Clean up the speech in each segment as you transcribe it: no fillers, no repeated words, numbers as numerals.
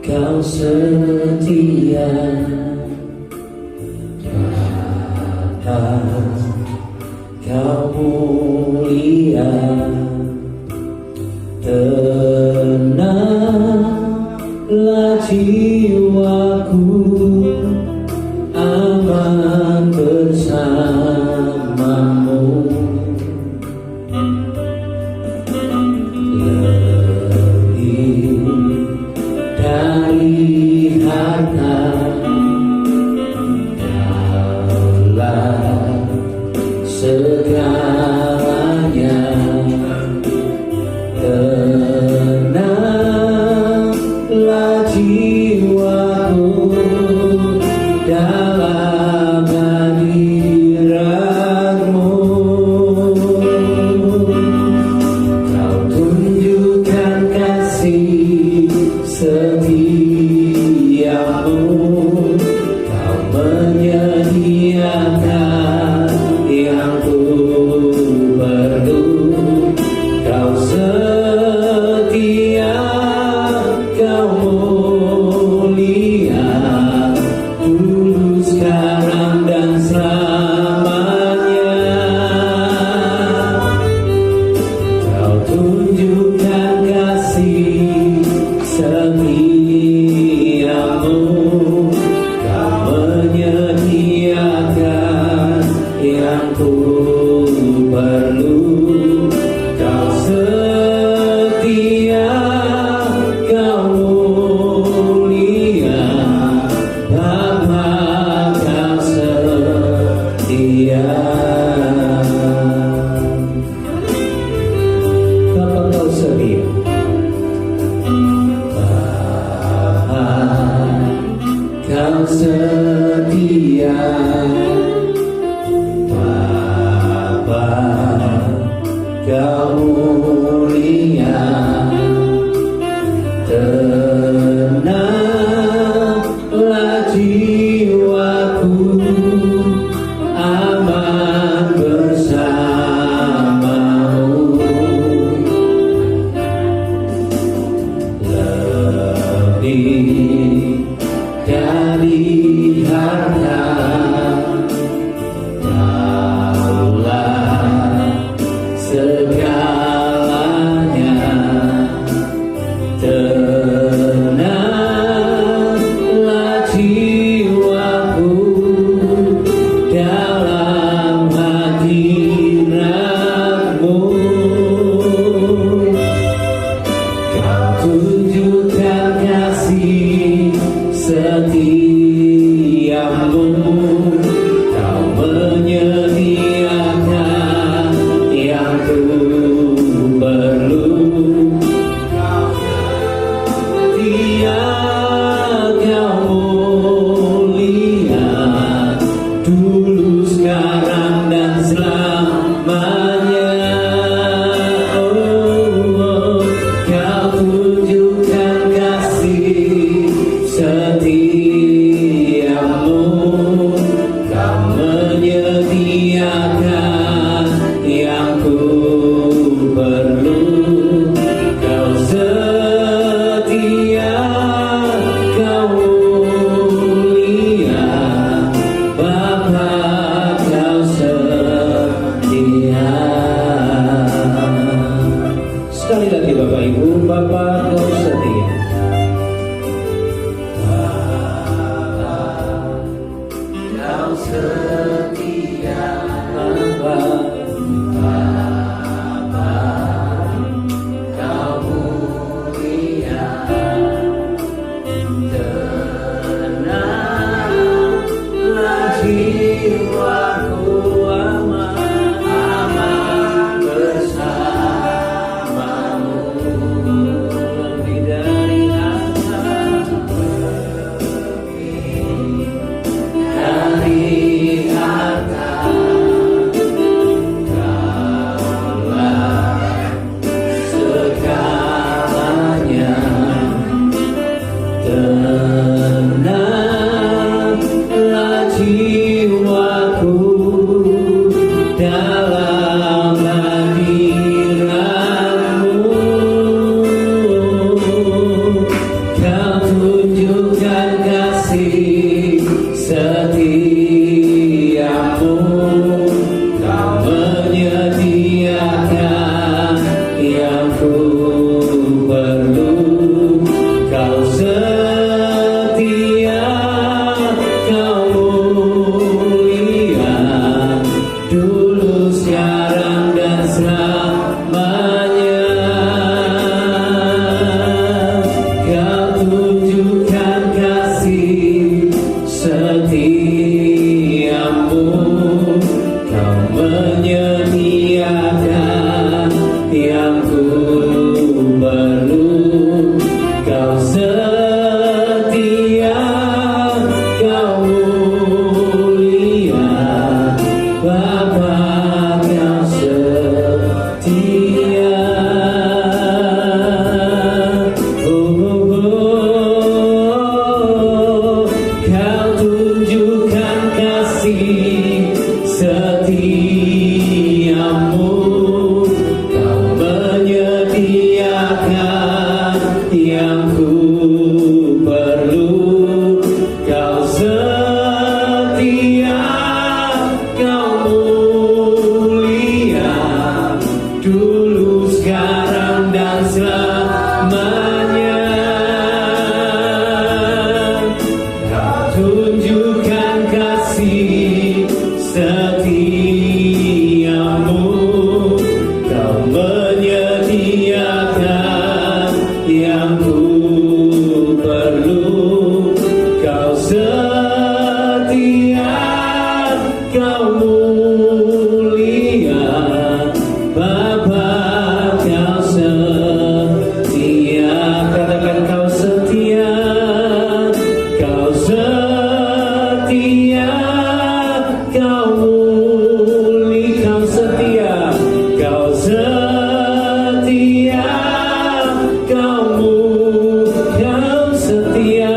Kau setia, Bapa, Kau mulia. Tenanglah jiwaku, aman bersamamu. Lebih dari harta, Kaulah segalanya. Tenanglah jiwaku dalam hadirat-Mu. Kau tunjukkan kasih setiamu, Kau menyediakan yang ku perlu. Kau setia, Kau mulia, dulu, sekarang, dan selamanya. Kau tunjukkan kasih setiamu, Kau menyediakan yang ku perlu. Kau setia, Kau mulia, Bapa, Kau setia. Bapa, Kau setia. Bapa, Kau setia. Bapa, Kau mulia. Tenanglah jiwaku, aman bersamamu. Lebih dari harta, Kaulah segalanya. Tenanglah jiwaku dalam hadirat-Mu. Kau tunjukkan kasih setiamu, Kau menyediakan yang ku perlu. Kau setia, Kau mulia, dulu, sekarang, dan selamanya. Oh, Kau tunjukkan kasih setiamu, Kau menyediakan yang ku perlu. Kau setia, Kau mulia, Bapa, Kau setia. Sekali lagi Bapak Ibu, Bapa, Kau setia. Bapa, Kau setia. Bapa, Bapa, Kau mulia. Tenanglah jiwaku, aman bersamamu. Lebih dari harta, dari harta, Kaulah segalanya. Tenanglah jiwaku dalam hadirat-Mu. Kau yang ku perlu. Kau setia, kau mulia, dulu, sekarang, dan selamanya. Kau tunjukkan kasih setiamu, kau menyediakan yang ku perlu. Kau setia, kau mulia, Bapa, kau setia. Katakan kau setia, kau setia, kau mulia, kau setia, kau setia, kau mulia, kau setia,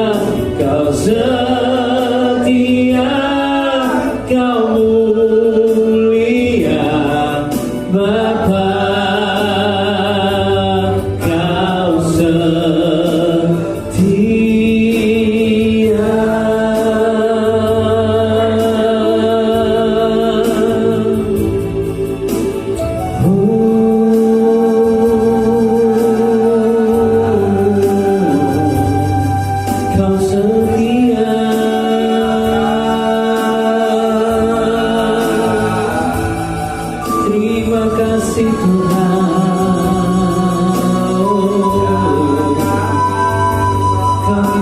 kau setia, kau mulia, Bapa, kau setia. Kau setia. Terima kasih Tuhan. Kami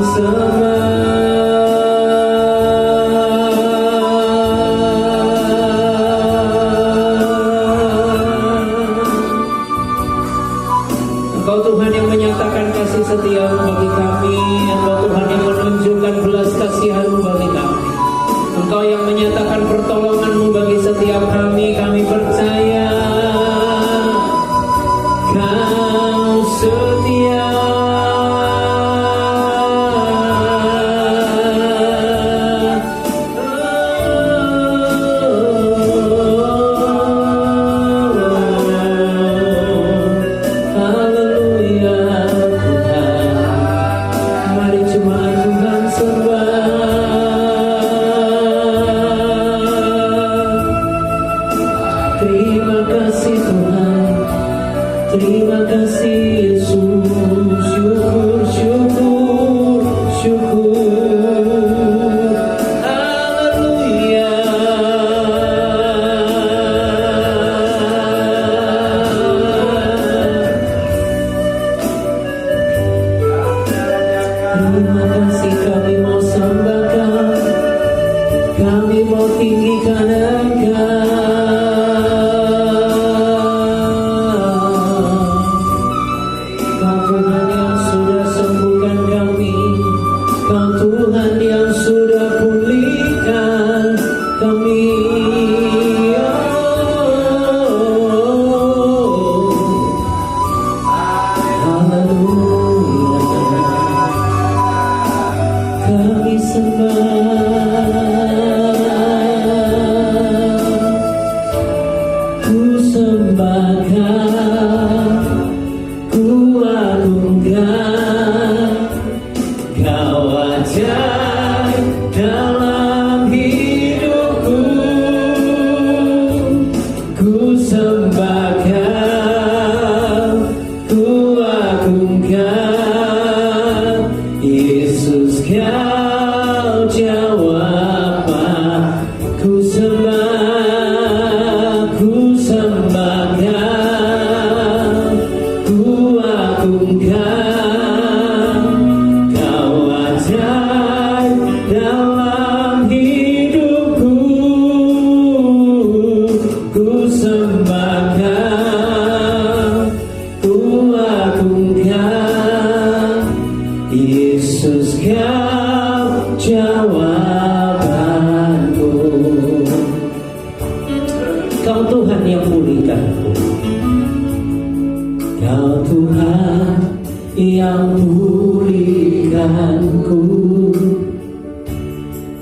Engkau Tuhan yang menyatakan kasih setia-Mu bagi kami. Engkau Tuhan yang menunjukkan belas kasihan-Mu bagi kami. Engkau yang menyatakan pertolongan-Mu bagi setiap kami. Kami percaya Kau setia. Haleluya Tuhan. Mari jemaat Tuhan sembah. Terima kasih Tuhan. Terima kasih Yesus. Syukur, syukur, syukur. Haleluya. Terima kasih, kami mau sembahkan, kami mau tinggikan Engkau. Kau Tuhan yang sudah sembuhkan kami, Kau Tuhan yang sudah pulihkan kami. Haleluya. Kami sembah, ku sembahkan, ku agungkan. Kau ajaib dalam hidupku, ku sembahkan, ku agungkan. Yesus, Kau jawab aku sembah, ku sembahkan, ku agungkan. Kau ajaib dalam hidupku, ku sembahkan, ku agungkan. Yesus, Kau jawabanku. Kau Tuhan yang pulihkanku, Kau Tuhan yang pulihkanku.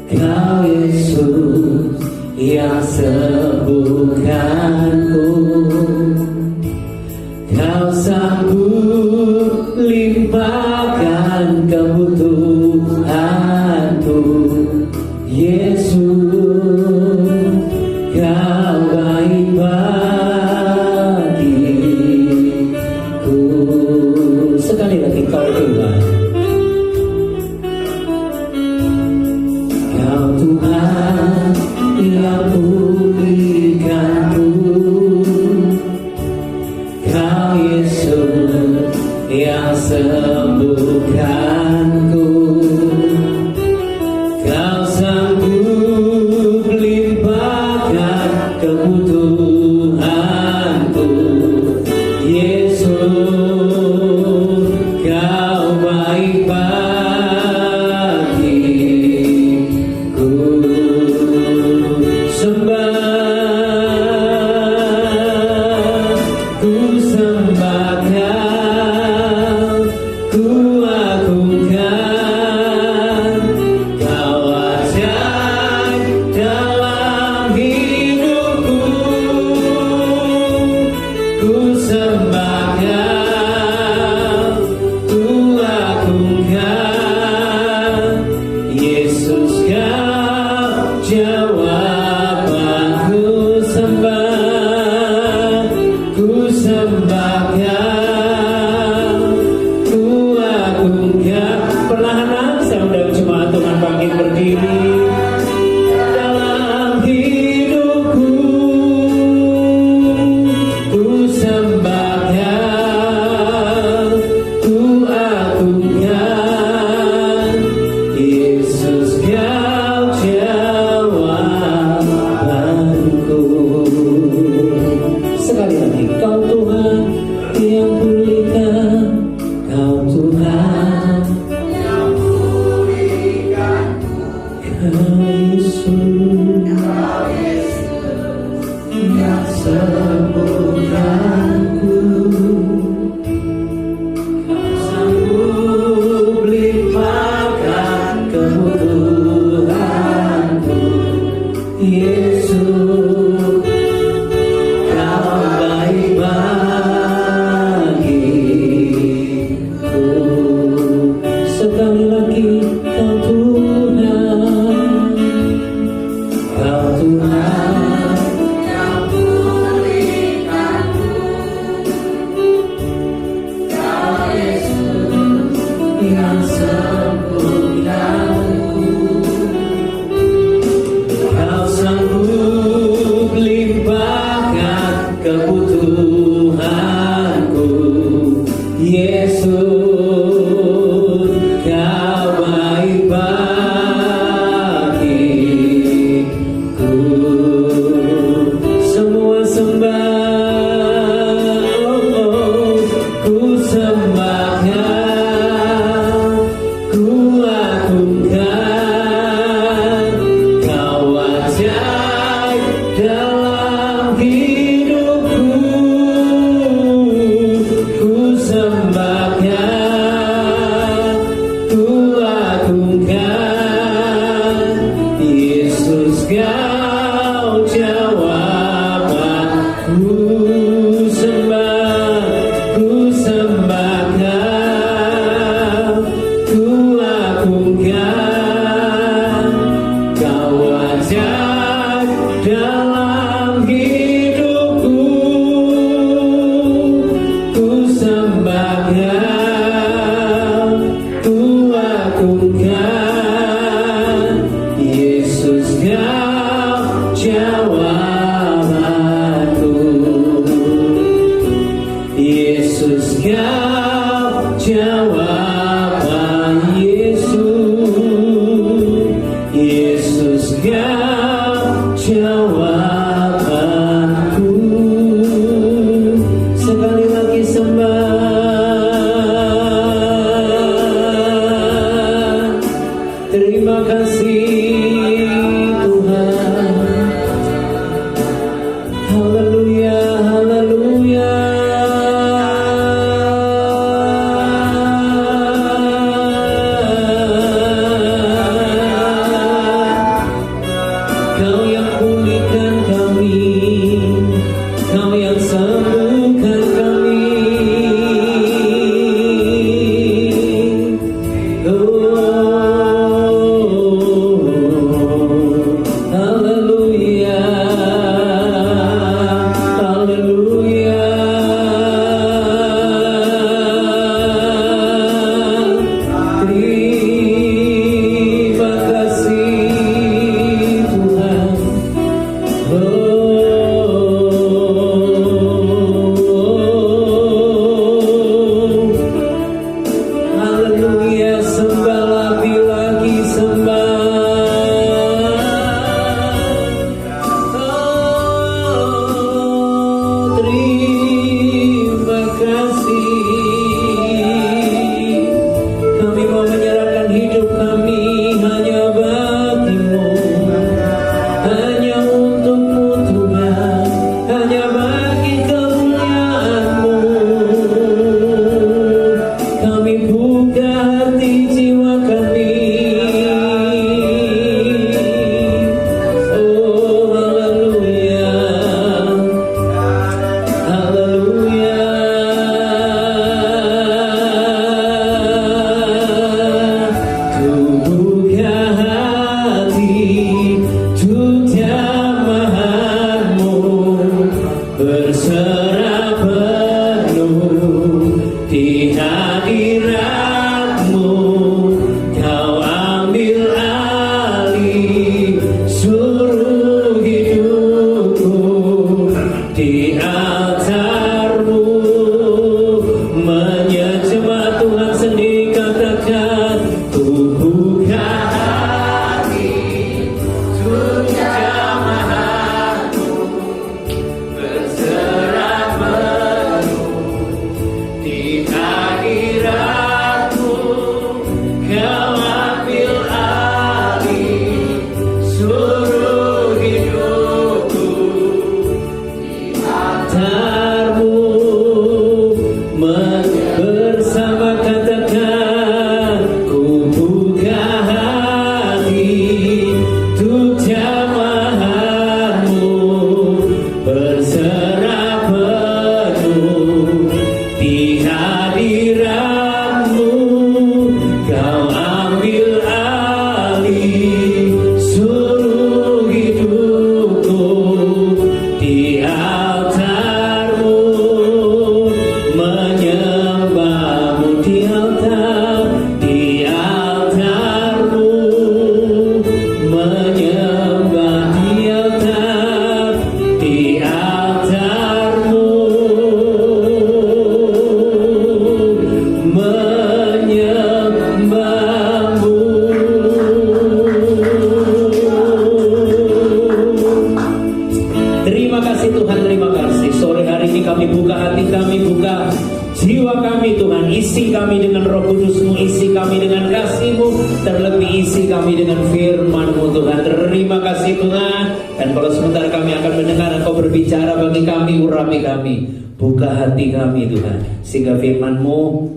Kau Yesus yang sembuhkanku. Kau sanggup limpahkan akan kebutuhanku. Yesus, Kau baik bagiku. Sekali lagi, Kau Tuhan, Kau Tuhan yang pulihkanku. Kau Yesus yang sembuhkanku. Kau sanggup limpahkan kebutuhanku. Yesus, Kau baik bagiku. Ku sembah Kau, ku agungkan. Kau ajaib dalam hidupku. Ku sembah Kau, ku agungkan. Yesus, Kau jawab aku sembah. Ku sembah Kau, ku agungkan. Perlahan saya undang jemaat Tuhan bangkit berdiri. Dalam hidupku, ku sembah Kau, ku agungkan. Yesus, Kau jawabanku. Sekali lagi, Kau Tuhan yang pulihkan. Kau Tuhan yang pulihkan. Kau Yesus yang sembuhkanku. Kau sanggup limpahkan kebutuhanku. Yesus, Kau baik bagiku. Sekali lagi, Kau Tuhan, Kau Tuhan yang pulihkanku. Kau Yesus yang sembuhkanku. Kau sanggup limpahkan kebutuhanku. Yesus, Kau baik bagiku. Semua sembah, ku sembah Kau, ku agungkan. Kau ajaib dalam hidupku. Ku sembah Kau, ku agungkan. Yesus, Kau jawab aku. Ku sembah Kau, ku agungkan. Kau ajaib dalam hidupku. Ku sembah Kau, ku agungkan. Yesus, Kau jawab aku. Yesus, Kau jawab Yesus. Yesus, Kau jawab aku. Sekali lagi sembah. Terima kasih Tuhan. Haleluya, haleluya. Kau yang pulihkan kami, Kau yang sembuhkan kami. Kau ambil alih seluruh hidupku di altar-Mu, menyembah-Mu di altar-Mu, menyembah di altar-Mu, menyembah-Mu. Terima kasih Tuhan, terima kasih. Sore hari ini kami buka hati kami, buka jiwa kami Tuhan. Isi kami dengan Roh Kudus-Mu, isi kami dengan kasih-Mu, terlebih isi kami dengan firman-Mu Tuhan. Terima kasih Tuhan. Dan kalau sebentar kami akan mendengar Engkau berbicara bagi kami, urapi kami, buka hati kami Tuhan, sehingga firman-Mu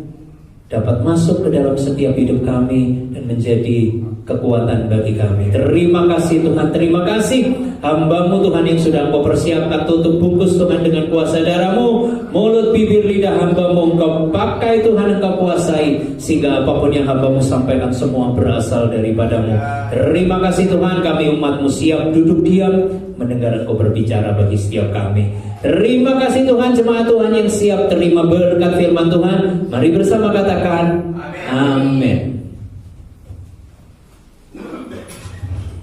dapat masuk ke dalam setiap hidup kami dan menjadi kekuatan bagi kami. Terima kasih Tuhan, terima kasih hamba-Mu Tuhan yang sudah Engkau persiapkan, tutup bungkus Tuhan dengan kuasa darah-Mu, mulut, bibir, lidah hamba-Mu Engkau pakai Tuhan, Engkau kuasai, sehingga apapun yang hamba-Mu sampaikan semua berasal daripada-Mu. Terima kasih Tuhan, kami umat-Mu siap duduk diam mendengar Engkau berbicara bagi setiap kami. Terima kasih Tuhan, jemaat Tuhan yang siap terima berkat firman Tuhan, mari bersama katakan amin.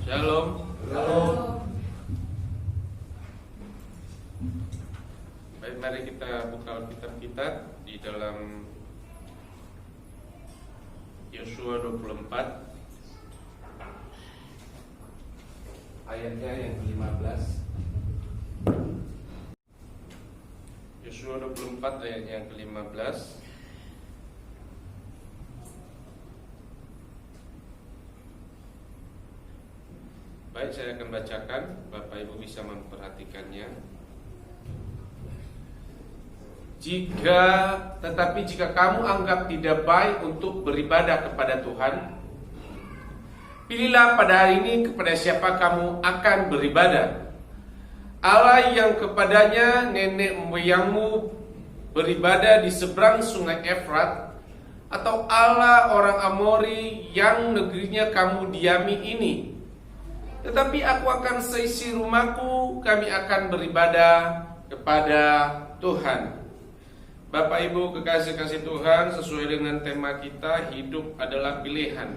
Shalom. Baik, mari kita buka Alkitab kita di dalam Yosua 24 ayatnya yang ke-15. Yosua 24 ayatnya yang ke-15. Baik, saya akan bacakan, Bapak Ibu bisa memperhatikannya. Tetapi jika kamu anggap tidak baik untuk beribadah kepada Tuhan, pilihlah pada hari ini kepada siapa kamu akan beribadah. Allah yang kepadanya nenek moyangmu beribadah di seberang sungai Efrat, atau Allah orang Amori yang negerinya kamu diami ini. Tetapi aku akan seisi rumahku, kami akan beribadah kepada Tuhan. Bapak Ibu kekasih-kasih Tuhan, sesuai dengan tema kita, hidup adalah pilihan.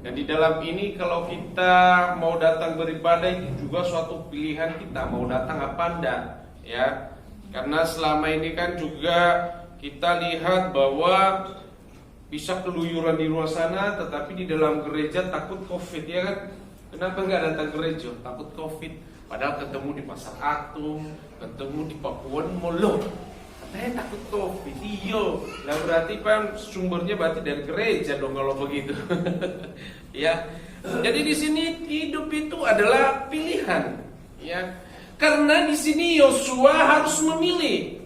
Dan di dalam ini kalau kita mau datang beribadah itu juga suatu pilihan kita, mau datang apa enggak, ya. Karena selama ini kan juga kita lihat bahwa bisa keluyuran di luar sana, tetapi di dalam gereja takut COVID, ya kan? Kenapa enggak datang gereja? Takut COVID. Padahal ketemu di Pasar Atung, ketemu di Pakuan Molo, katanya takut COVID. Iyo, lah berarti kan sumbernya berarti dari gereja dong kalau begitu. Ya. Jadi di sini hidup itu adalah pilihan, ya. Karena di sini Yosua harus memilih,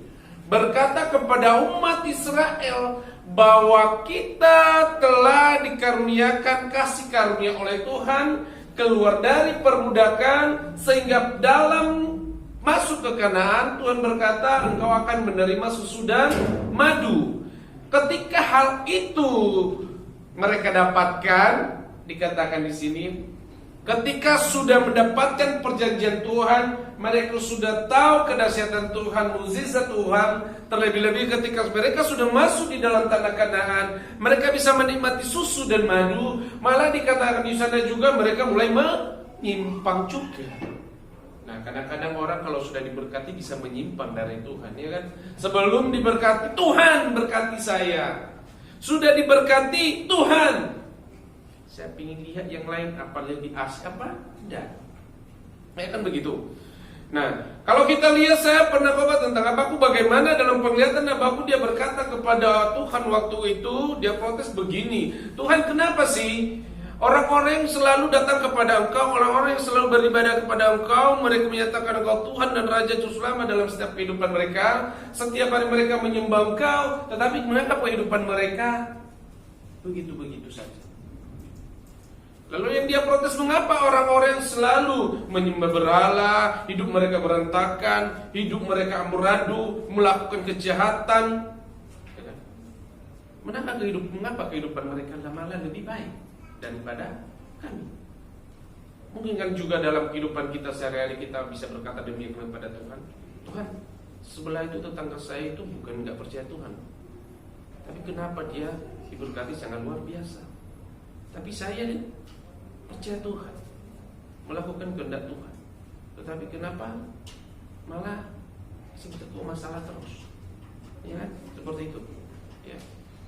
berkata kepada umat Israel bahwa kita telah dikaruniakan kasih karunia oleh Tuhan, keluar dari perbudakan, sehingga dalam masuk ke Kanaan Tuhan berkata engkau akan menerima susu dan madu. Ketika hal itu mereka dapatkan, dikatakan di sini, ketika sudah mendapatkan perjanjian Tuhan, mereka sudah tahu kedahsyatan Tuhan, mukjizat Tuhan. Terlebih-lebih ketika mereka sudah masuk di dalam tanah Kanaan, mereka bisa menikmati susu dan madu. Malah dikatakan di sana juga mereka mulai menyimpang juga. Nah, kadang-kadang orang kalau sudah diberkati bisa menyimpang dari Tuhan, ya kan? Sebelum diberkati, Tuhan berkati saya. Sudah diberkati Tuhan, saya ingin lihat yang lain, apa lebih asik apa tidak. Ya kan begitu. Nah, kalau kita lihat, saya pernah khotbah tentang Habakuk, bagaimana dalam penglihatan Habakuk dia berkata kepada Tuhan waktu itu, dia protes begini, Tuhan kenapa sih orang-orang yang selalu datang kepada Engkau, orang-orang yang selalu beribadah kepada Engkau, mereka menyatakan Engkau Tuhan dan Raja Juru Selamat dalam setiap kehidupan mereka, setiap hari mereka menyembah Engkau, tetapi mengapa kehidupan mereka begitu-begitu saja? Lalu yang dia protes, mengapa orang-orang yang selalu menyembah berhala, hidup mereka berantakan, hidup mereka amburadul, melakukan kejahatan. Mengapa kehidupan mereka malah lebih baik daripada kami? Mungkin kan juga dalam kehidupan kita sehari-hari kita bisa berkata demikian kepada Tuhan. Tuhan, sebelah itu tetangga saya itu bukan nggak percaya Tuhan, tapi kenapa dia diberkati sangat luar biasa? Tapi saya percaya Tuhan, melakukan kehendak Tuhan, tetapi kenapa malah kok masalah terus? Ya kan? Seperti itu. Ya.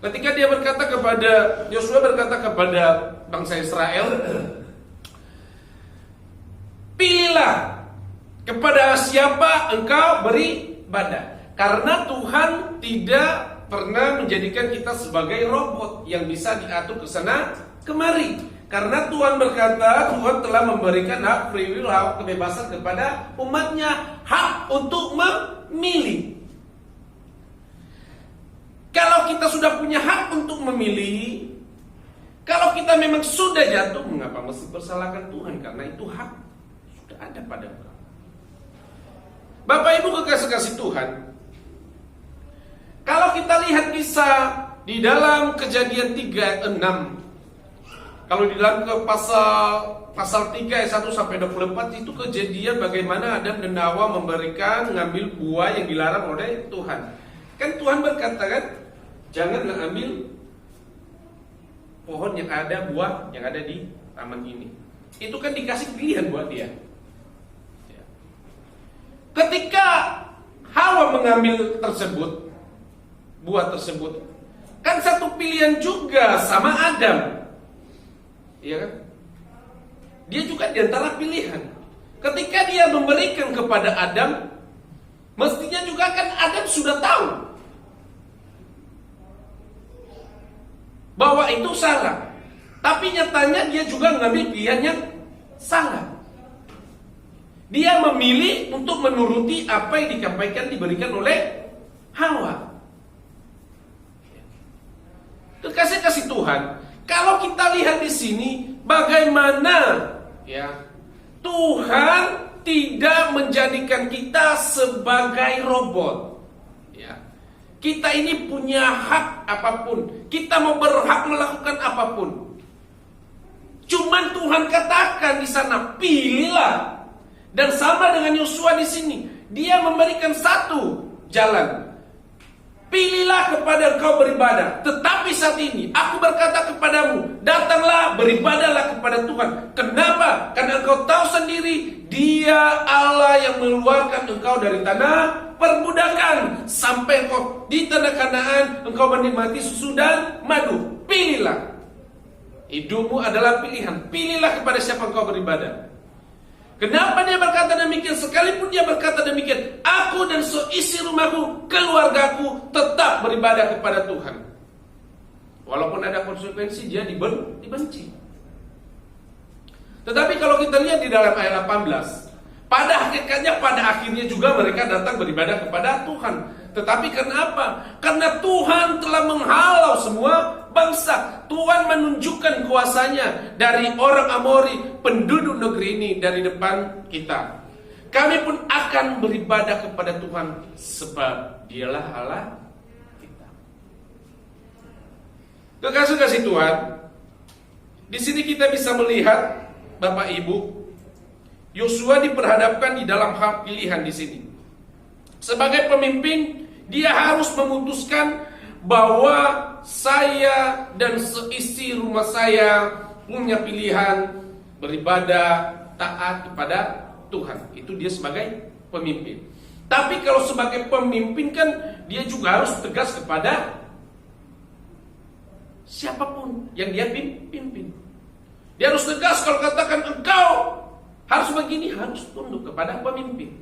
Ketika dia berkata kepada Yosua berkata kepada bangsa Israel, pilihlah kepada siapa engkau beribadah, karena Tuhan tidak pernah menjadikan kita sebagai robot yang bisa diatur ke sana kemari. Karena Tuhan berkata, Tuhan telah memberikan hak free will, hak kebebasan kepada umatnya, hak untuk memilih. Kalau kita sudah punya hak untuk memilih, kalau kita memang sudah jatuh, mengapa mesti bersalahkan Tuhan? Karena itu hak sudah ada pada engkau. Bapak Ibu kekasih-kasih Tuhan, kalau kita lihat kisah di dalam Kejadian 3 ayat 6, kalau di dalam pasal 3 ayat 1 sampai 24, itu kejadian bagaimana Adam dan Hawa ngambil buah yang dilarang oleh Tuhan. Kan Tuhan berkata kan, janganlah ambil pohon yang ada, buah yang ada di taman ini. Itu kan dikasih pilihan buat dia. Ketika Hawa mengambil buah tersebut, kan satu pilihan juga sama Adam. Iya kan? Dia juga di antara pilihan. Ketika dia memberikan kepada Adam, mestinya juga kan Adam sudah tahu bahwa itu salah. Tapi nyatanya dia juga mengambil pilihan yang salah. Dia memilih untuk menuruti apa yang diberikan oleh Hawa. Kekasih-kasih Tuhan, kalau kita lihat di sini bagaimana ya Tuhan tidak menjadikan kita sebagai robot. Ya. Kita ini punya hak apapun, kita mau berhak melakukan apapun. Cuman Tuhan katakan di sana, pilihlah. Dan sama dengan Yosua di sini, dia memberikan satu jalan. Pilihlah kepada engkau beribadah. Tetapi saat ini aku berkata kepadamu, datanglah beribadahlah kepada Tuhan. Kenapa? Karena engkau tahu sendiri, Dia Allah yang mengeluarkan engkau dari tanah perbudakan sampai engkau di tanah Kanaan, engkau menikmati susu dan madu. Pilihlah. Hidupmu adalah pilihan. Pilihlah kepada siapa engkau beribadah. Kenapa dia berkata demikian? Sekalipun dia berkata demikian, aku dan seisi rumahku, keluargaku tetap beribadah kepada Tuhan. Walaupun ada konsekuensi, dia dibenci. Tetapi kalau kita lihat di dalam ayat 18, pada hakikatnya pada akhirnya juga mereka datang beribadah kepada Tuhan. Tetapi kenapa? Karena Tuhan telah menghalau semua bangsa. Tuhan menunjukkan kuasanya dari orang Amori, penduduk negeri ini dari depan kita. Kami pun akan beribadah kepada Tuhan sebab Dialah Allah kita. Kekasih-kasih Tuhan, di sini kita bisa melihat Bapak Ibu, Yosua diperhadapkan di dalam hal pilihan di sini. Sebagai pemimpin, dia harus memutuskan bahwa saya dan seisi rumah saya punya pilihan beribadah taat kepada Tuhan. Itu dia sebagai pemimpin. Tapi kalau sebagai pemimpin kan dia juga harus tegas kepada siapapun yang dia pimpin. Dia harus tegas kalau katakan engkau harus begini, harus tunduk kepada pemimpin.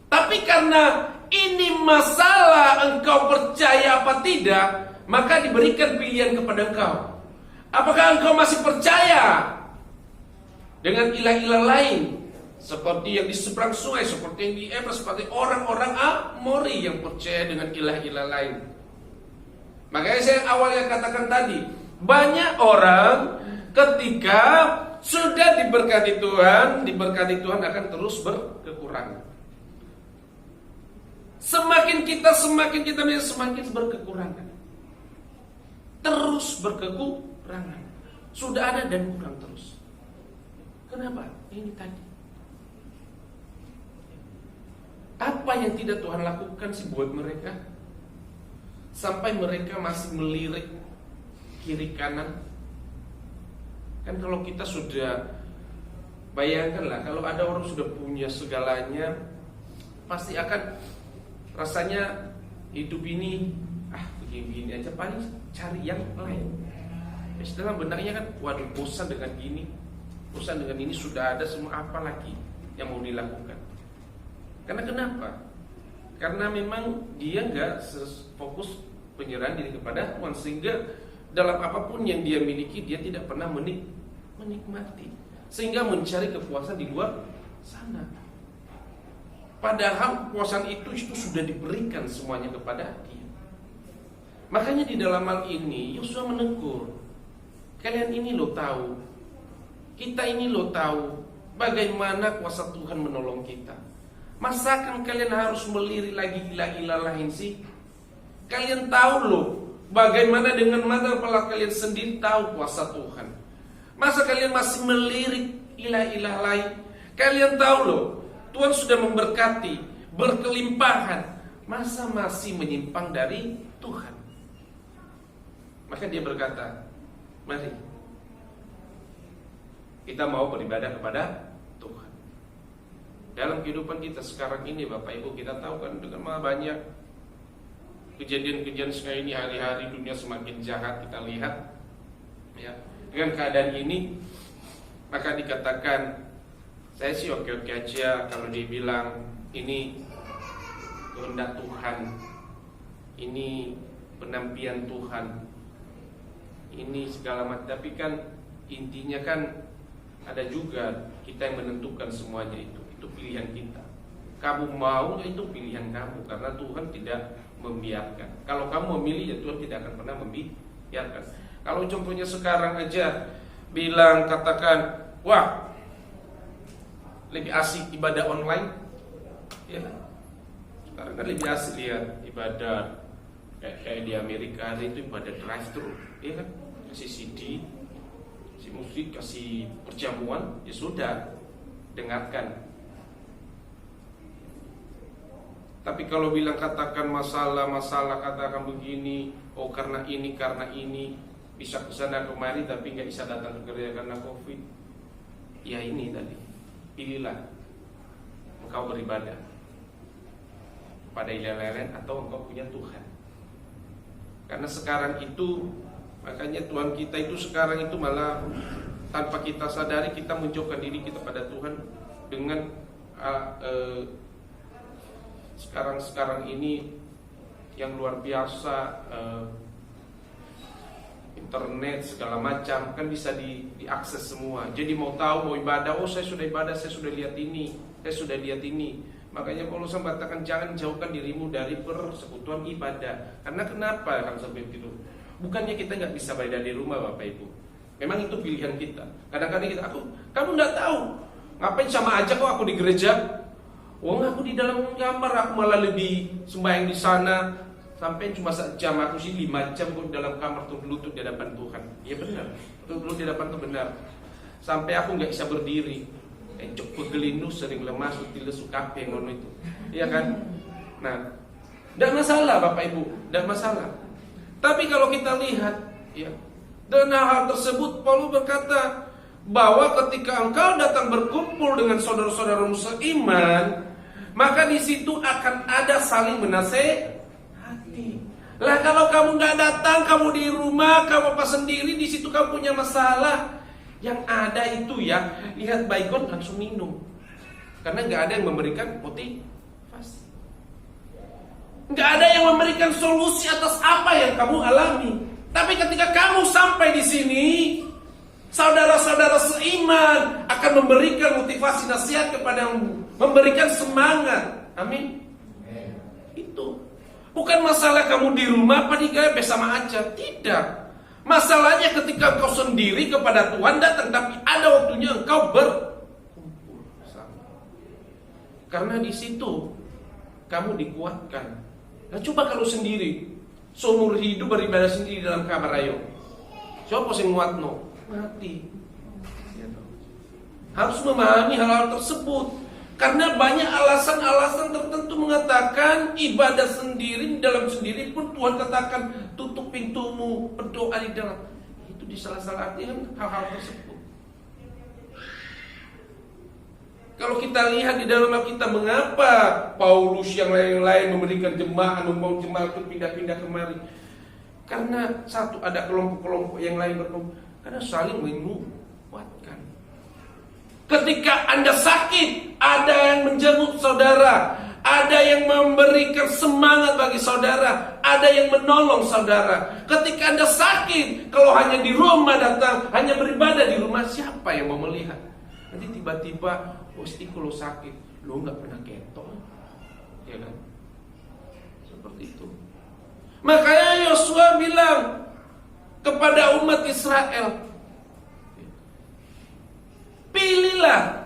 Tapi karena ini masalah engkau percaya apa tidak, maka diberikan pilihan kepada engkau. Apakah engkau masih percaya dengan ilah-ilah lain, seperti yang di seberang sungai, seperti yang di Efrat, seperti orang-orang Amori yang percaya dengan ilah-ilah lain? Makanya saya awalnya katakan tadi, banyak orang ketika sudah diberkati Tuhan akan terus berkekurangan. Semakin kita semakin berkekurangan. terus berkekurangan. Sudah ada dan kurang terus. Kenapa? Ini tadi. Apa yang tidak Tuhan lakukan sih buat mereka? Sampai mereka masih melirik kiri kanan. Kan kalau kita sudah, bayangkanlah kalau ada orang sudah punya segalanya, pasti akan rasanya hidup ini begini aja, paling cari yang lain. Dalam benaknya kan, waduh bosan dengan gini, bosan dengan ini, sudah ada semua, apa lagi yang mau dilakukan? Karena kenapa? Karena memang dia nggak fokus penyerahan diri kepada Tuhan, sehingga dalam apapun yang dia miliki dia tidak pernah menikmati, sehingga mencari kepuasan di luar sana. Padahal kepuasan itu sudah diberikan semuanya kepada dia. Makanya di dalam hal ini Yosua menegur, kalian ini lo tahu, kita ini lo tahu bagaimana kuasa Tuhan menolong kita. Masakan kalian harus melirik lagi gila-gila lain sih? Kalian tahu loh bagaimana dengan mata kepala kalian sendiri tahu kuasa Tuhan. Masa kalian masih melirik ilah-ilah lain? Kalian tahu loh Tuhan sudah memberkati, berkelimpahan. Masa masih menyimpang dari Tuhan? Maka dia berkata, mari kita mau beribadah kepada Tuhan. Dalam kehidupan kita sekarang ini Bapak Ibu, kita tahu kan dengan banyak kejadian-kejadian sekarang ini, hari-hari dunia semakin jahat kita lihat ya. Dengan keadaan ini, maka dikatakan, saya sih oke-oke aja kalau dia bilang ini kehendak Tuhan, ini penampian Tuhan, ini segala macam. Tapi kan intinya kan ada juga kita yang menentukan semuanya itu pilihan kita. Kamu mau, itu pilihan kamu, karena Tuhan tidak membiarkan. Kalau kamu memilih, ya Tuhan tidak akan pernah membiarkan. Kalau contohnya sekarang aja bilang, katakan, wah lebih asik ibadah online, ya kan? Sekarang kan lebih asik lihat ibadah kayak di Amerika hari itu ibadah drive-thru, ya kan? Kasih CD, kasih musik, kasih perjamuan, ya sudah, dengarkan. Tapi kalau bilang katakan masalah, katakan begini, oh karena ini, bisa kesana kemari tapi nggak bisa datang ke gereja karena COVID. Ya ini tadi, pilihlah engkau beribadah pada ilah lain atau engkau punya Tuhan. Karena sekarang itu, makanya Tuhan kita itu sekarang itu malah tanpa kita sadari kita menjauhkan diri kita pada Tuhan dengan sekarang ini yang luar biasa, internet segala macam kan bisa diakses semua. Jadi mau tahu, mau ibadah, oh saya sudah ibadah, saya sudah lihat ini, saya sudah lihat ini. Makanya Paulus mengatakan jangan jauhkan dirimu dari persekutuan ibadah. Karena kenapa kan sampai itu? Bukannya kita nggak bisa ibadah di rumah Bapak Ibu. Memang itu pilihan kita. Kadang-kadang kita, kamu nggak tahu, ngapain sama aja kok aku di gereja? Wong aku di dalam kamar, aku malah lebih sembahyang di sana. Sampai cuma sejam, aku sih 5 jam kok di dalam kamar tuh berlutut di hadapan Tuhan. Iya benar, berlutut di hadapan tuh benar. Sampai aku nggak bisa berdiri, cok pegelinu sering lemas, lesu kape ngono itu, iya kan? Nah, tidak masalah Bapak Ibu, tidak masalah. Tapi kalau kita lihat, ya, dengan hal tersebut Paulus berkata bahwa ketika engkau datang berkumpul dengan saudara-saudaramu seiman, maka di situ akan ada saling menasehati. Lah kalau kamu nggak datang, kamu di rumah, kamu apa sendiri, di situ kamu punya masalah. Yang ada itu ya, lihat baygon langsung minum. Karena nggak ada yang memberikan motivasi, nggak ada yang memberikan solusi atas apa yang kamu alami. Tapi ketika kamu sampai di sini, saudara-saudara seiman akan memberikan motivasi, nasihat kepadamu, memberikan semangat. Amin. Itu bukan masalah kamu di rumah apa di gereja sama aja, tidak. Masalahnya ketika engkau sendiri kepada Tuhan datang, tapi ada waktunya engkau berkumpul sama. Karena di situ kamu dikuatkan. Nah coba kalau sendiri, seumur hidup beribadah sendiri dalam kamar ayo. Siapa sing nguatno? Mati. Harus memahami hal-hal tersebut. Karena banyak alasan-alasan tertentu mengatakan ibadah sendiri dalam sendiri pun Tuhan katakan tutup pintumu, berdoa di dalam. Itu disalah-salah artikan hal-hal tersebut. Kalau kita lihat di dalam Alkitab, mengapa Paulus yang lain-lain memberikan jemaah, membawa jemaah itu pindah-pindah kemari? Karena satu, ada kelompok-kelompok yang lain berkumpul. Karena saling menguatkan. Ketika Anda sakit, ada yang menjenguk saudara, ada yang memberikan semangat bagi saudara, ada yang menolong saudara. Ketika Anda sakit, kalau hanya di rumah datang, hanya beribadah di rumah, siapa yang mau melihat? Nanti tiba-tiba, kalau sakit, lo nggak pernah ketok, ya kan? Seperti itu. Makanya Yosua bilang kepada umat Israel, pilihlah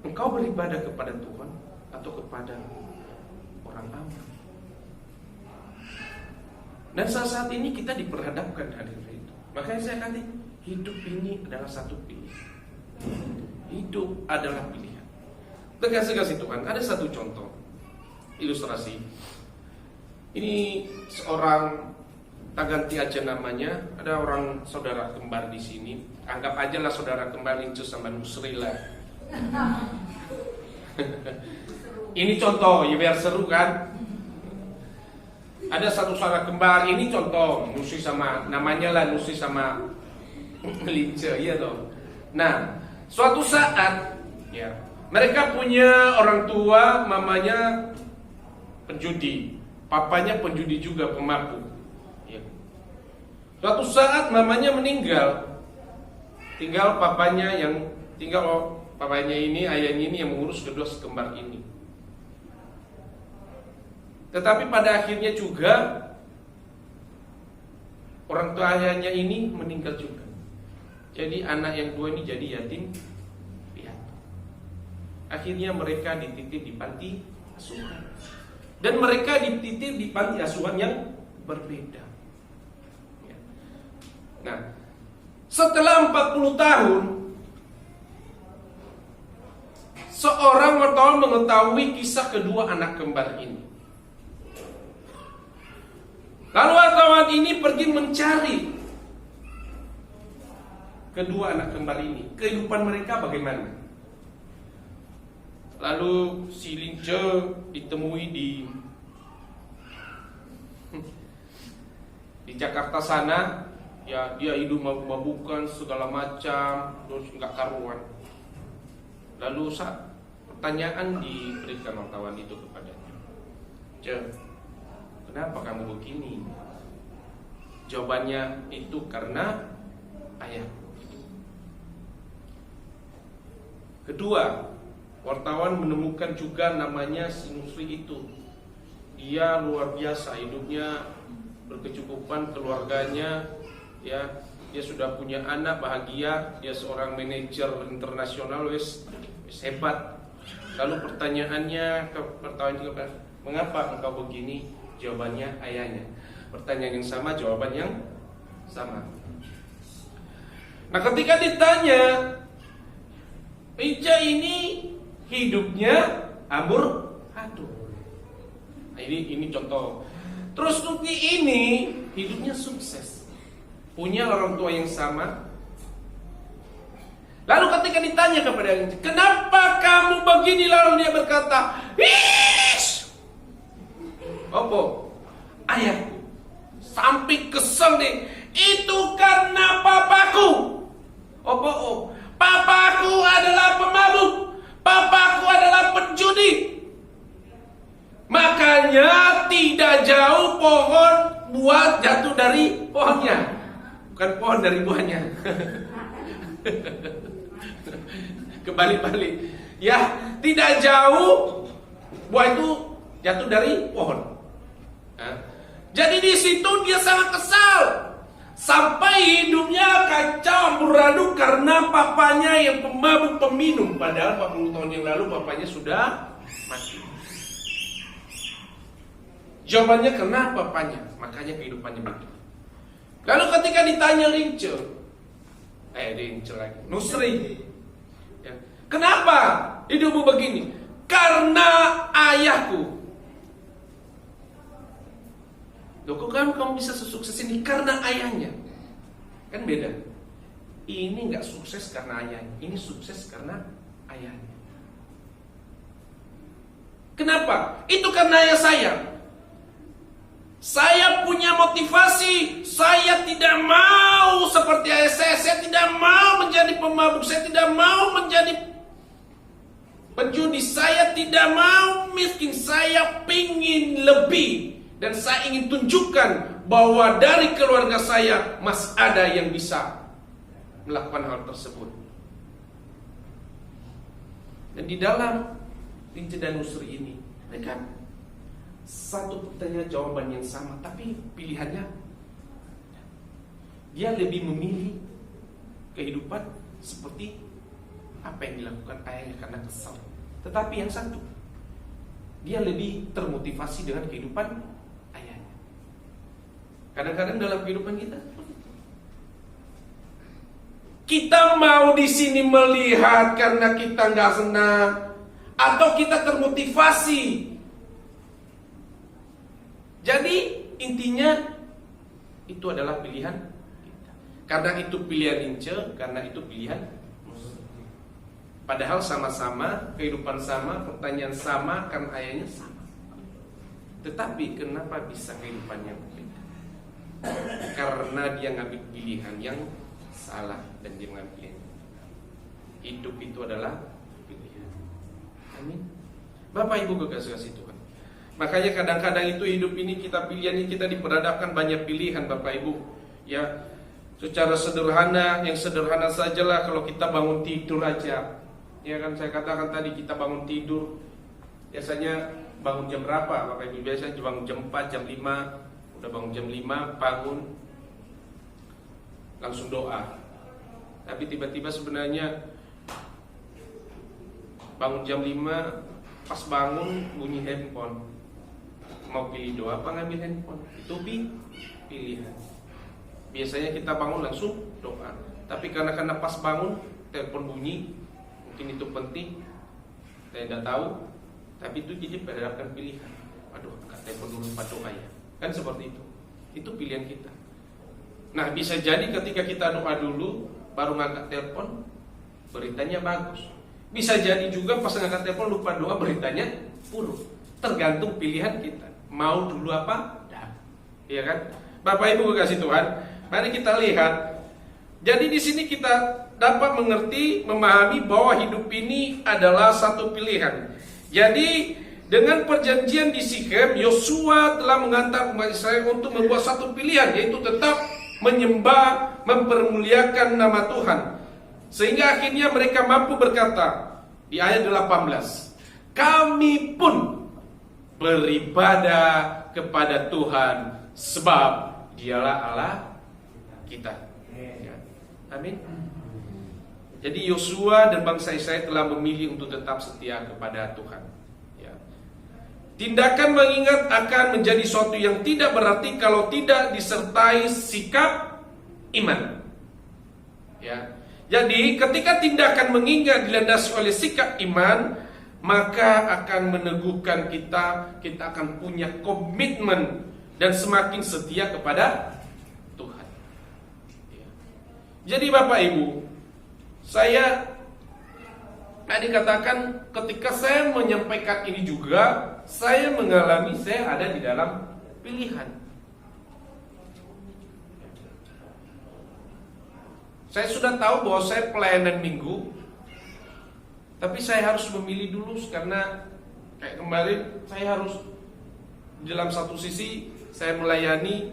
engkau beribadah kepada Tuhan atau kepada orang Amal. Dan saat ini kita diperhadapkan hadirin itu. Makanya saya katakan hidup ini adalah satu pilihan. Hidup adalah pilihan. Kasih Tuhan. Ada satu contoh ilustrasi. Ini seorang, tak ganti aja namanya. Ada orang saudara kembar di sini. Anggap aja lah saudara kembar Incus sama Nusrila. Ini contoh, ya biar seru kan. Ada satu saudara kembar. Ini contoh, Nusi sama namanya lah Nusi sama Lince, iya toh. Nah, suatu saat, ya, mereka punya orang tua, mamanya penjudi, papanya penjudi juga, pemabuk. Ya. Suatu saat mamanya meninggal, tinggal papanya ini, ayahnya ini yang mengurus kedua sekembar ini. Tetapi pada akhirnya juga orang tua ayahnya ini meninggal juga. Jadi anak yang dua ini jadi yatim piatu. Akhirnya mereka dititip di panti asuhan. Dan mereka dititip di panti asuhan yang berbeda. Nah, setelah 40 tahun, seorang wartawan mengetahui kisah kedua anak kembar ini. Lalu wartawan ini pergi mencari kedua anak kembar ini, kehidupan mereka bagaimana. Lalu si Lince ditemui di Jakarta sana, ya dia hidup mabuk-mabukan segala macam, terus nggak karuan. Lalu pertanyaan diberikan wartawan itu kepadanya, kenapa kamu begini? Jawabannya itu karena ayahku. Kedua, wartawan menemukan juga namanya Sinusri itu. Dia luar biasa hidupnya, berkecukupan keluarganya, ya. Dia sudah punya anak bahagia, dia seorang manajer internasional, wes hebat. Lalu pertanyaannya ke wartawan juga, mengapa engkau begini? Jawabannya ayahnya. Pertanyaan yang sama, jawaban yang sama. Nah, ketika ditanya, Ica ini hidupnya amburadul. Nah, ini contoh. Terus Tuti ini hidupnya sukses, punya orang tua yang sama. Lalu ketika ditanya kepada Ica, kenapa kamu begini? Lalu dia berkata, "Ish, opo, ayahku sampai kesel deh. Itu karena papaku. Opo, papaku adalah pemabuk, papaku adalah penjudi. Makanya tidak jauh pohon buah jatuh dari pohonnya, bukan pohon dari buahnya." Kebalik-balik. Ya, tidak jauh buah itu jatuh dari pohon. Jadi di situ dia sangat kesal, sampai hidupnya kacau amburadul karena papanya yang pemabuk peminum. Padahal 40 tahun yang lalu papanya sudah mati. Jawabannya kenapa papanya? Makanya kehidupannya begitu. Lalu ketika ditanya Nusri, ya, kenapa hidupmu begini? Karena ayahku. Loh, kok kamu bisa sukses ini? Karena ayahnya. Kan beda. Ini nggak sukses karena ayahnya, ini sukses karena ayahnya. Kenapa? Itu karena ayah saya. Saya punya motivasi. Saya tidak mau seperti ayah saya. Saya tidak mau menjadi pemabuk. Saya tidak mau menjadi penjudi. Saya tidak mau miskin. Saya pingin lebih. Dan saya ingin tunjukkan bahwa dari keluarga saya masih ada yang bisa melakukan hal tersebut. Dan di dalam Lince dan Nusri ini, mereka satu pertanyaan jawaban yang sama, tapi pilihannya dia lebih memilih kehidupan seperti apa yang dilakukan ayahnya karena kesal. Tetapi yang satu, dia lebih termotivasi dengan kehidupan ayahnya. Kadang-kadang dalam kehidupan kita mau di sini melihat karena kita nggak senang, atau kita termotivasi. Jadi intinya itu adalah pilihan kita. Karena itu pilihan Lince, karena itu pilihan Nusri. Padahal sama-sama, kehidupan sama, pertanyaan sama, kan ayahnya sama. Tetapi kenapa bisa kehidupannya berbeda? Karena dia ngambil pilihan yang salah dan dia mengambil pilihan. Hidup itu adalah pilihan. Amin. Bapak Ibu kekasih Tuhan. Makanya kadang-kadang itu hidup ini kita pilihan, kita diperhadapkan banyak pilihan Bapak Ibu. Ya, secara sederhana, yang sederhana sajalah kalau kita bangun tidur aja. Ya kan saya katakan tadi kita bangun tidur. Biasanya bangun jam berapa Bapak Ibu? Biasanya bangun jam 4, jam 5. Udah bangun jam 5, bangun langsung doa. Tapi tiba-tiba sebenarnya bangun jam 5, pas bangun bunyi handphone. Mau pilih doa apa ngambil handphone? Itu pilihan. Biasanya kita bangun langsung doa. Tapi karena pas bangun telepon bunyi, mungkin itu penting, saya tidak tahu. Tapi itu jadi berdasarkan pilihan. Aduh, angkat telepon dulu lupa doa ya. Kan seperti itu. Itu pilihan kita. Nah, bisa jadi ketika kita doa dulu baru ngangkat telepon, beritanya bagus. Bisa jadi juga pas ngangkat telepon lupa doa, beritanya buruk. Tergantung pilihan kita. Mau dulu apa? Iya kan? Bapak Ibu kekasih Tuhan, mari kita lihat. Jadi di sini kita dapat mengerti, memahami bahwa hidup ini adalah satu pilihan. Jadi dengan perjanjian di Sikhem, Yosua telah mengantar umat Israel untuk membuat satu pilihan, yaitu tetap menyembah, mempermuliakan nama Tuhan. Sehingga akhirnya mereka mampu berkata di ayat 18, kami pun beribadah kepada Tuhan sebab dialah Allah kita. Ya. Amin. Jadi Yosua dan bangsa Israel telah memilih untuk tetap setia kepada Tuhan. Ya. Tindakan mengingat akan menjadi suatu yang tidak berarti kalau tidak disertai sikap iman. Ya. Jadi ketika tindakan mengingat dilandasi oleh sikap iman, maka akan meneguhkan kita akan punya komitmen dan semakin setia kepada Tuhan. Ya. Jadi Bapak Ibu, saya tadi katakan ketika saya menyampaikan ini juga, saya mengalami saya ada di dalam pilihan. Saya sudah tahu bahwa saya pelayanan minggu, tapi saya harus memilih dulu karena kayak kemarin saya harus dalam satu sisi saya melayani,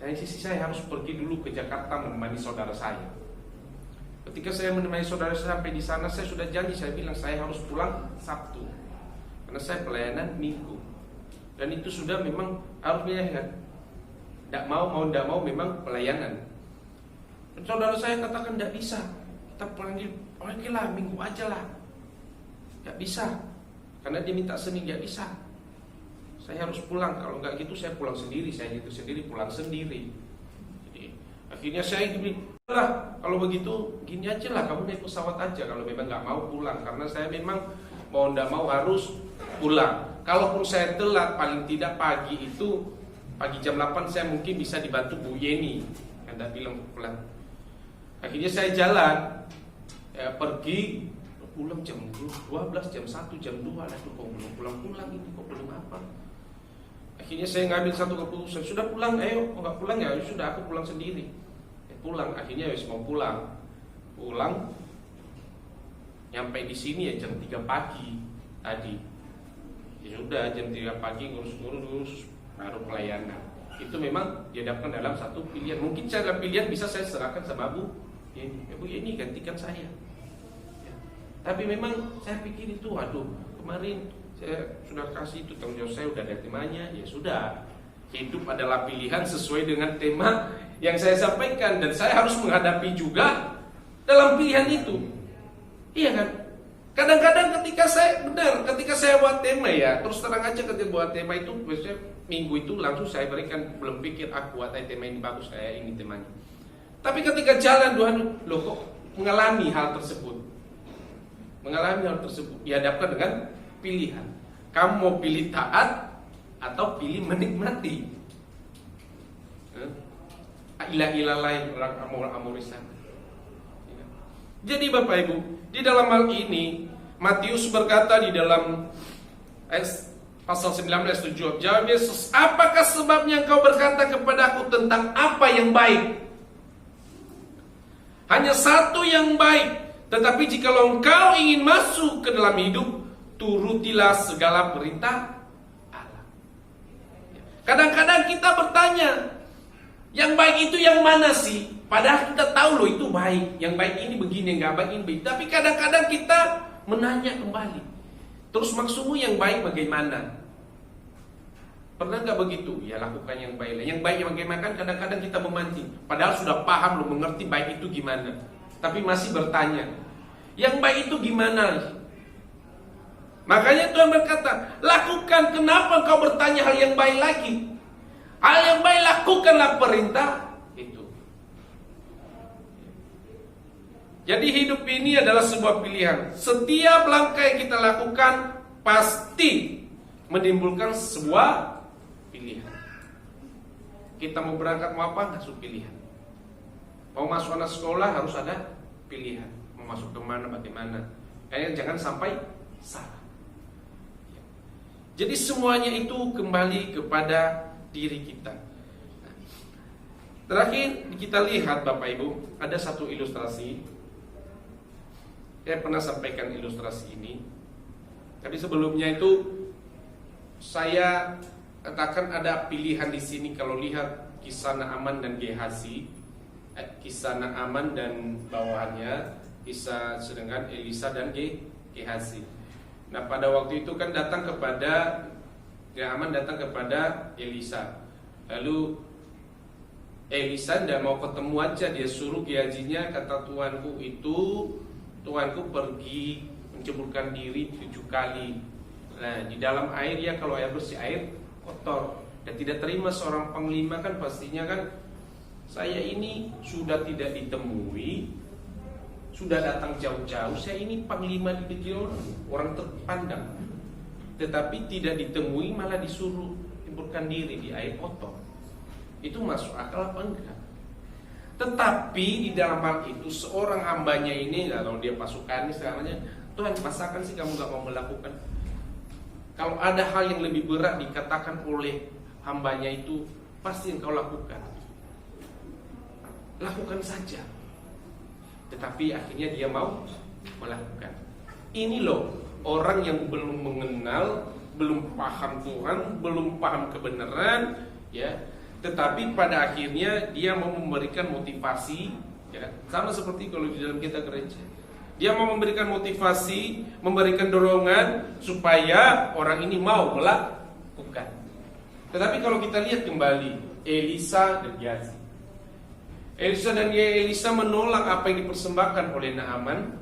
dan sisi saya harus pergi dulu ke Jakarta menemani saudara saya. Ketika saya menemani saudara saya sampai di sana, saya sudah janji, saya bilang saya harus pulang Sabtu karena saya pelayanan minggu, dan itu sudah memang harus dilakukan. Tidak mau tidak mau memang pelayanan. Dan saudara saya katakan tidak bisa, kita pulang oke lah minggu aja lah. Gak bisa, karena dia minta Senin, gak bisa. saya harus pulang. Kalau nggak gitu saya pulang sendiri, saya nyetir sendiri, pulang sendiri. Jadi akhirnya saya bilang, lah kalau begitu gini aja lah, kamu naik pesawat aja kalau memang nggak mau pulang, karena saya memang mau nggak mau harus pulang. Kalaupun saya telat, paling tidak pagi jam 8 saya mungkin bisa dibantu Bu Yeni. Anda bilang pulang. Akhirnya saya jalan, pergi, pulang jam 12, jam 1, jam 2. Aduh, kok belum pulang-pulang ini, kok belum apa. Akhirnya saya ngambil satu keputusan, sudah pulang, ayo, kok nggak pulang ya, sudah aku pulang sendiri. Pulang, akhirnya wis mau pulang, nyampe di sini ya jam 3 pagi tadi. Ya sudah jam 3 pagi ngurus baru pelayanan. Itu memang dihadapkan dalam satu pilihan. Mungkin cara pilihan bisa saya serahkan sama Bu ini gantikan saya. Ya. Tapi memang saya pikir itu, aduh, kemarin saya sudah kasih itu tanggung jawab, saya udah ada temanya, ya sudah. Hidup adalah pilihan sesuai dengan tema yang saya sampaikan, dan saya harus menghadapi juga dalam pilihan itu. Iya kan? Kadang-kadang ketika saya buat tema ya, terus terang aja ketika buat tema itu, biasanya minggu itu langsung saya berikan, belum pikir aku buat tema ini bagus, kayak ini temanya. Tapi ketika jalan loh kok mengalami hal tersebut, dihadapkan dengan pilihan. Kamu mau pilih taat atau pilih menikmati? Ilah-ilah lain, orang amor-amorisan. Jadi Bapak Ibu, di dalam hal ini Matius berkata di dalam pasal 19 7, jawab Yesus, apakah sebabnya engkau berkata kepadaku tentang apa yang baik? Hanya satu yang baik. Tetapi jikalau engkau ingin masuk ke dalam hidup, turutilah segala perintah Allah. Kadang-kadang kita bertanya, yang baik itu yang mana sih? Padahal kita tahu loh itu baik. Yang baik ini begini, yang gak baik ini begini. Tapi kadang-kadang kita menanya kembali, terus maksudmu yang baik bagaimana? Pernah gak begitu? Ya lakukan yang baik. Yang baik yang bagaimana, kan kadang-kadang kita memancing. Padahal sudah paham loh, mengerti baik itu gimana, tapi masih bertanya, yang baik itu gimana? Makanya Tuhan berkata, lakukan. Kenapa kau bertanya hal yang baik lagi? Hal yang baik, lakukanlah perintah itu. Jadi hidup ini adalah sebuah pilihan. Setiap langkah yang kita lakukan pasti menimbulkan sebuah pilihan. Kita mau berangkat mau apa, harus pilihan. Mau masuk anak sekolah harus ada pilihan. Mau masuk kemana, bagaimana. Kayaknya jangan sampai salah. Jadi semuanya itu kembali kepada diri kita. Terakhir kita lihat Bapak Ibu, ada satu ilustrasi. Saya pernah sampaikan ilustrasi ini. Tapi sebelumnya itu saya katakan ada pilihan di sini. Kalau lihat kisah Naaman dan Gehazi, kisah Naaman dan bawahannya, kisah sedangkan Elisa dan Gehazi. Nah pada waktu itu kan Naaman datang kepada Elisa. Lalu Elisa tidak mau ketemu aja, dia suruh Gehazinya, kata Tuanku pergi menceburkan diri 7 kali. Nah di dalam air ya, kalau air bersih, air kotor. Dan tidak terima seorang panglima kan pastinya kan, saya ini sudah tidak ditemui, sudah datang jauh-jauh, saya ini panglima di negeri orang terpandang, tetapi tidak ditemui malah disuruh ceburkan diri di air kotor. Itu masuk akal apa enggak? Tetapi di dalam hal itu seorang hambanya ini, kalau dia pasukan segalanya, Tuhan masakan sih kamu gak mau melakukan? Kalau ada hal yang lebih berat dikatakan oleh hambanya itu, pasti engkau lakukan. Lakukan saja. Tetapi akhirnya dia mau melakukan. Ini loh orang yang belum mengenal, belum paham Tuhan, belum paham kebenaran, ya. Tetapi pada akhirnya dia mau memberikan motivasi, ya. Sama seperti kalau di dalam kita gereja, dia mau memberikan motivasi, memberikan dorongan supaya orang ini mau melakukan. Tetapi kalau kita lihat kembali Elisa dan Gehazi, Elisa menolak apa yang dipersembahkan oleh Naaman.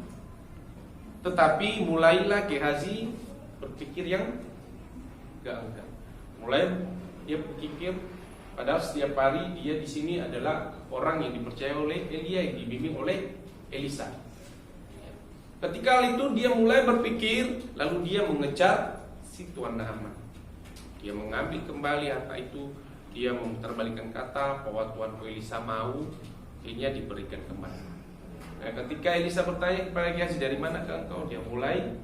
Tetapi mulailah Gehazi berpikir yang enggak. Mulai dia berpikir, padahal setiap hari dia di sini adalah orang yang dipercaya oleh Elia, yang dibimbing oleh Elisa. Ketika hal itu dia mulai berpikir, lalu dia mengejar si Tuan Naaman. Dia mengambil kembali harta itu, dia memutarbalikkan kata bahwa Tuanku Elisa mau, ini diberikan kembali. Nah, ketika Elisa bertanya kepada Gehazi, dari mana engkau? Dia mulai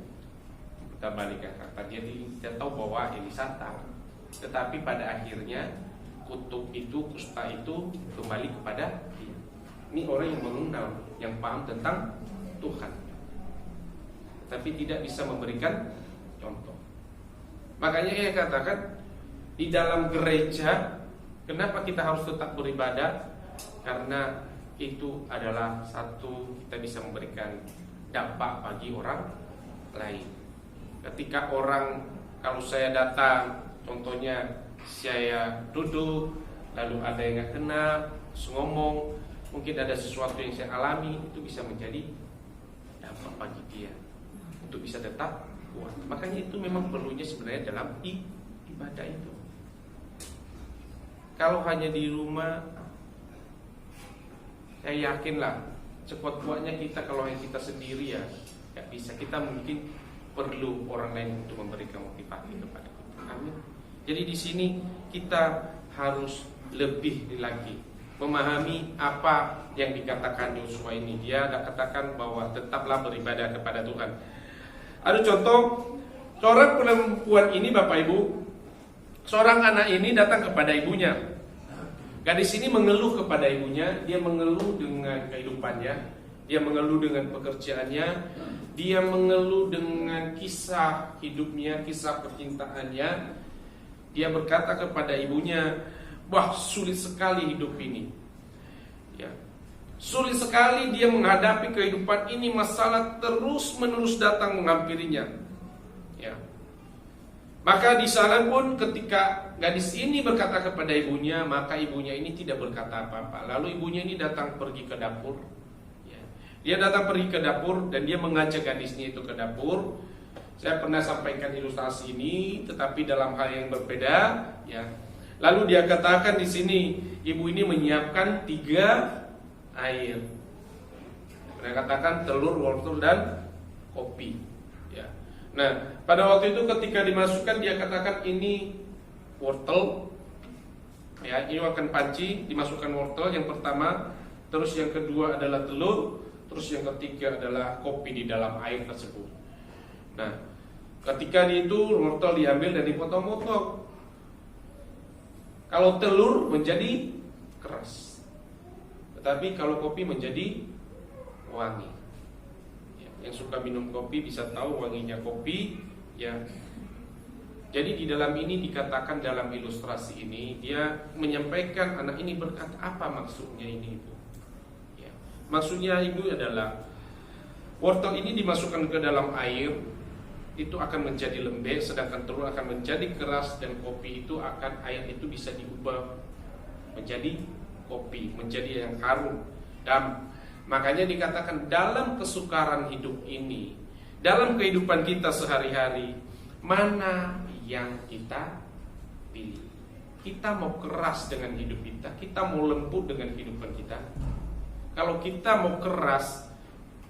memutarbalikkan kata. Dia tidak tahu bahwa Elisa tahu. Tetapi pada akhirnya kutub itu, kusta itu kembali kepada dia. Ini orang yang mengenal, yang paham tentang Tuhan, tapi tidak bisa memberikan contoh. Makanya ia katakan, di dalam gereja kenapa kita harus tetap beribadah? Karena itu adalah satu, kita bisa memberikan dampak bagi orang lain. Ketika orang, kalau saya datang, contohnya saya duduk, lalu ada yang gak kenal, terus ngomong, mungkin ada sesuatu yang saya alami, itu bisa menjadi dampak bagi dia untuk bisa tetap kuat. Makanya itu memang perlunya sebenarnya dalam ibadah itu. Kalau hanya di rumah, saya yakinlah sekuat-kuatnya kita, kalau yang kita sendiri ya gak bisa. Kita mungkin perlu orang lain untuk memberikan motivasi kepada kita. Amin. Jadi di sini kita harus lebih lagi memahami apa yang dikatakan Yosua ini. Dia katakan bahwa tetaplah beribadah kepada Tuhan. Ada contoh, seorang perempuan ini, Bapak Ibu, seorang anak ini datang kepada ibunya. Gadis ini mengeluh kepada ibunya. Dia mengeluh dengan kehidupannya, dia mengeluh dengan pekerjaannya, dia mengeluh dengan kisah hidupnya, kisah percintaannya. Dia berkata kepada ibunya, wah, sulit sekali hidup ini. Ya, sulit sekali dia menghadapi kehidupan ini. Masalah terus menerus datang menghampirinya. Ya. Maka di sana pun ketika gadis ini berkata kepada ibunya, maka ibunya ini tidak berkata apa-apa. Lalu ibunya ini datang pergi ke dapur. Ya. Dia datang pergi ke dapur dan dia mengajak gadisnya itu ke dapur. Saya pernah sampaikan ilustrasi ini, tetapi dalam hal yang berbeda. Ya. Lalu dia katakan di sini, ibu ini menyiapkan 3 air. Dia katakan telur, wortel dan kopi. Ya. Nah, pada waktu itu ketika dimasukkan, dia katakan ini wortel. Ya, ini akan panci, dimasukkan wortel yang pertama, terus yang kedua adalah telur, terus yang ketiga adalah kopi di dalam air tersebut. Nah, ketika itu wortel diambil dan dipotong-potong. Kalau telur menjadi keras, tetapi kalau kopi menjadi wangi. Ya, yang suka minum kopi bisa tahu wanginya kopi. Ya. Jadi di dalam ini dikatakan, dalam ilustrasi ini dia menyampaikan, anak ini berkata, apa maksudnya ini ibu? Ya. Maksudnya ibu adalah wortel ini dimasukkan ke dalam air, itu akan menjadi lembek, sedangkan telur akan menjadi keras, dan kopi itu akan, air itu bisa diubah menjadi kopi, menjadi yang harum. Dan makanya dikatakan dalam kesukaran hidup ini, dalam kehidupan kita sehari-hari, mana yang kita pilih? Kita mau keras dengan hidup kita mau lembut dengan kehidupan kita. Kalau kita mau keras,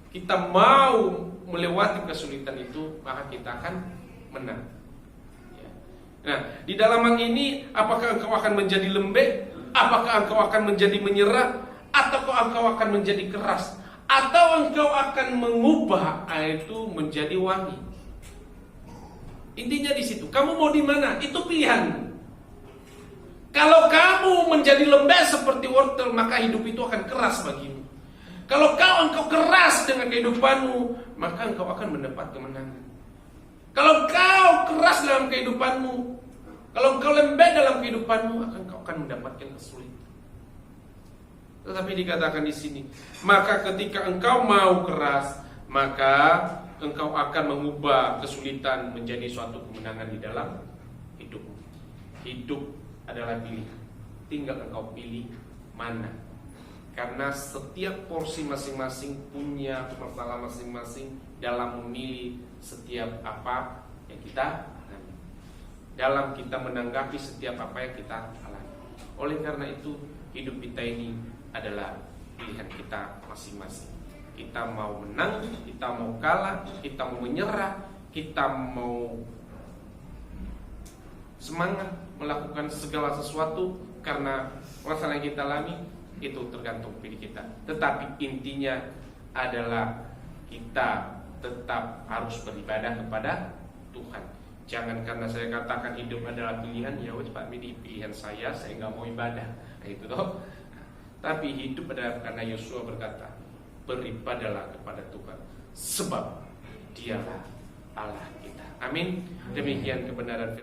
kita mau melewati kesulitan itu, maka kita akan menang. Ya. Nah, di dalam hal ini, apakah engkau akan menjadi lembek? Apakah engkau akan menjadi menyerah? Ataukah engkau akan menjadi keras? Atau engkau akan mengubah air itu menjadi wangi? Intinya di situ. Kamu mau di mana? Itu pilihan. Kalau kamu menjadi lembek seperti wortel, maka hidup itu akan keras bagimu. Kalau engkau keras dengan kehidupanmu, maka engkau akan mendapat kemenangan. Kalau kau keras dalam kehidupanmu, kalau engkau lembek dalam kehidupanmu, engkau akan mendapatkan kesulitan. Tetapi dikatakan di sini, maka ketika engkau mau keras, maka engkau akan mengubah kesulitan menjadi suatu kemenangan di dalam hidup. Hidup adalah pilihan. Tinggal engkau pilih mana. Karena setiap porsi masing-masing punya masalah masing-masing dalam memilih setiap apa yang kita ambil. dalam kita menanggapi setiap apa yang kita alami. Oleh karena itu, hidup kita ini adalah pilihan kita masing-masing. Kita mau menang, kita mau kalah, kita mau menyerah, kita mau semangat melakukan segala sesuatu karena masalah yang kita alami, itu tergantung pilih kita. Tetapi intinya adalah kita tetap harus beribadah kepada Tuhan. Jangan karena saya katakan hidup adalah pilihan, ya wes Pak Midi, pilihan saya nggak mau ibadah. Nah, itu toh. Tapi hidup adalah karena Yosua berkata, beribadahlah kepada Tuhan, sebab Dialah Allah kita. Amin. Demikian kebenaran